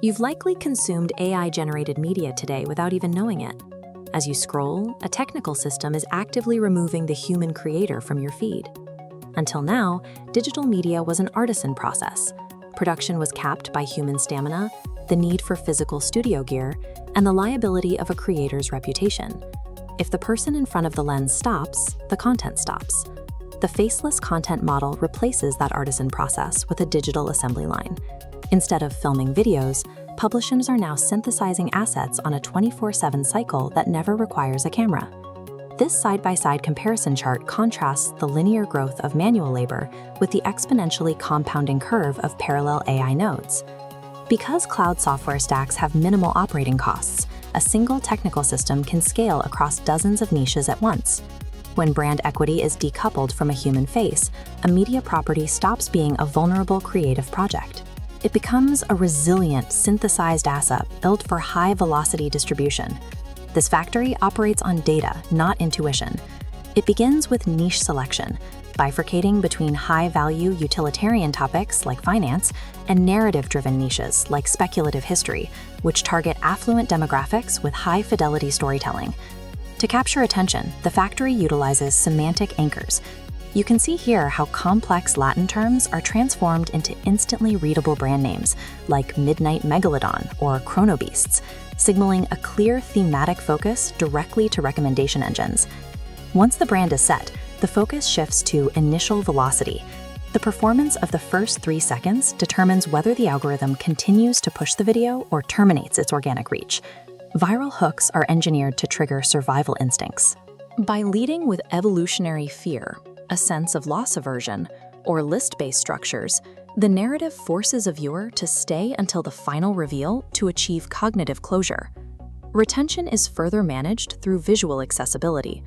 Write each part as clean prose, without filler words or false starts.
You've likely consumed AI-generated media today without even knowing it. As you scroll, a technical system is actively removing the human creator from your feed. Until now, digital media was an artisan process. Production was capped by human stamina, the need for physical studio gear, and the liability of a creator's reputation. If the person in front of the lens stops, the content stops. The faceless content model replaces that artisan process with a digital assembly line. Instead of filming videos, publishers are now synthesizing assets on a 24/7 cycle that never requires a camera. This side-by-side comparison chart contrasts the linear growth of manual labor with the exponentially compounding curve of parallel AI nodes. Because cloud software stacks have minimal operating costs, a single technical system can scale across dozens of niches at once. When brand equity is decoupled from a human face, a media property stops being a vulnerable creative project. It becomes a resilient, synthesized asset built for high-velocity distribution. This factory operates on data, not intuition. It begins with niche selection, bifurcating between high-value utilitarian topics like finance and narrative-driven niches like speculative history, which target affluent demographics with high-fidelity storytelling. To capture attention, the factory utilizes semantic anchors. You can see here how complex Latin terms are transformed into instantly readable brand names like Midnight Megalodon or Chronobeasts, signaling a clear thematic focus directly to recommendation engines. Once the brand is set, the focus shifts to initial velocity. The performance of the first 3 seconds determines whether the algorithm continues to push the video or terminates its organic reach. Viral hooks are engineered to trigger survival instincts. By leading with evolutionary fear, a sense of loss aversion, or list-based structures, the narrative forces a viewer to stay until the final reveal to achieve cognitive closure. Retention is further managed through visual accessibility.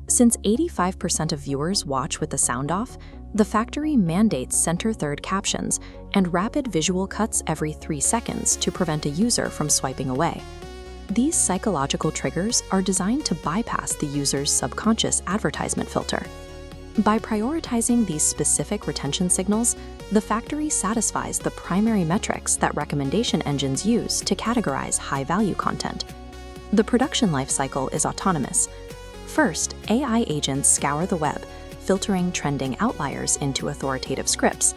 Since 85% of viewers watch with the sound off, the factory mandates center-third captions and rapid visual cuts every 3 seconds to prevent a user from swiping away. These psychological triggers are designed to bypass the user's subconscious advertisement filter. By prioritizing these specific retention signals, the factory satisfies the primary metrics that recommendation engines use to categorize high-value content. The production lifecycle is autonomous. First, AI agents scour the web, filtering trending outliers into authoritative scripts.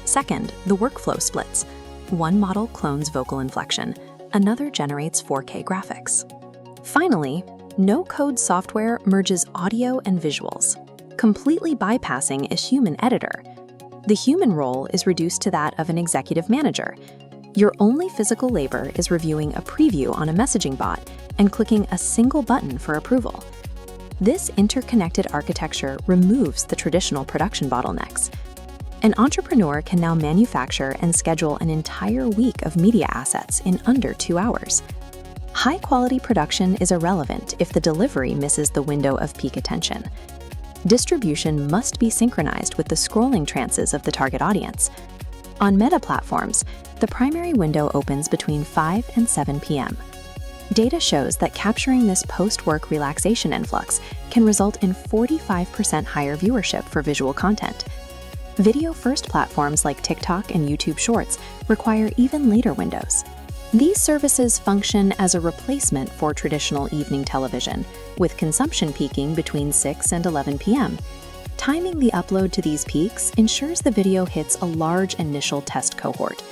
Second, the workflow splits. One model clones vocal inflection, another generates 4K graphics. Finally, no-code software merges audio and visuals, completely bypassing a human editor. The human role is reduced to that of an executive manager. Your only physical labor is reviewing a preview on a messaging bot and clicking a single button for approval. This interconnected architecture removes the traditional production bottlenecks. An entrepreneur can now manufacture and schedule an entire week of media assets in under 2 hours. High-quality production is irrelevant if the delivery misses the window of peak attention. Distribution must be synchronized with the scrolling trances of the target audience. On Meta platforms, the primary window opens between 5 and 7 p.m. Data shows that capturing this post-work relaxation influx can result in 45% higher viewership for visual content. Video-first platforms like TikTok and YouTube Shorts require even later windows. These services function as a replacement for traditional evening television, with consumption peaking between 6 and 11 p.m. Timing the upload to these peaks ensures the video hits a large initial test cohort.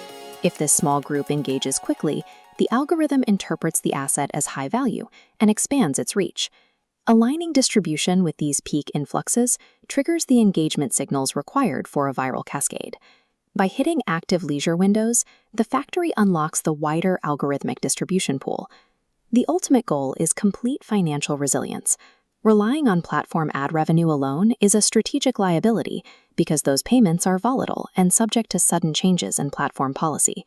If this small group engages quickly, the algorithm interprets the asset as high value and expands its reach. Aligning distribution with these peak influxes triggers the engagement signals required for a viral cascade. By hitting active leisure windows, the factory unlocks the wider algorithmic distribution pool. The ultimate goal is complete financial resilience. Relying on platform ad revenue alone is a strategic liability because those payments are volatile and subject to sudden changes in platform policy.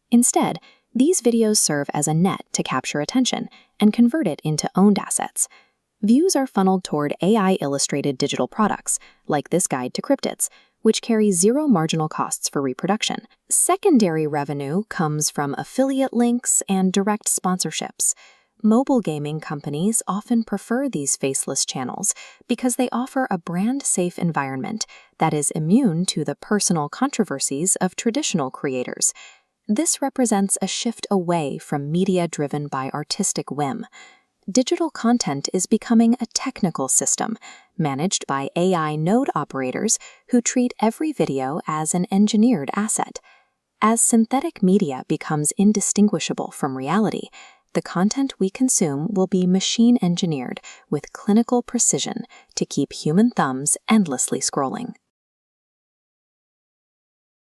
Instead, these videos serve as a net to capture attention and convert it into owned assets. Views are funneled toward AI-illustrated digital products, like this guide to cryptids, which carry zero marginal costs for reproduction. Secondary revenue comes from affiliate links and direct sponsorships. Mobile gaming companies often prefer these faceless channels because they offer a brand-safe environment that is immune to the personal controversies of traditional creators. This represents a shift away from media driven by artistic whim. Digital content is becoming a technical system managed by AI node operators who treat every video as an engineered asset. As synthetic media becomes indistinguishable from reality, the content we consume will be machine engineered with clinical precision to keep human thumbs endlessly scrolling.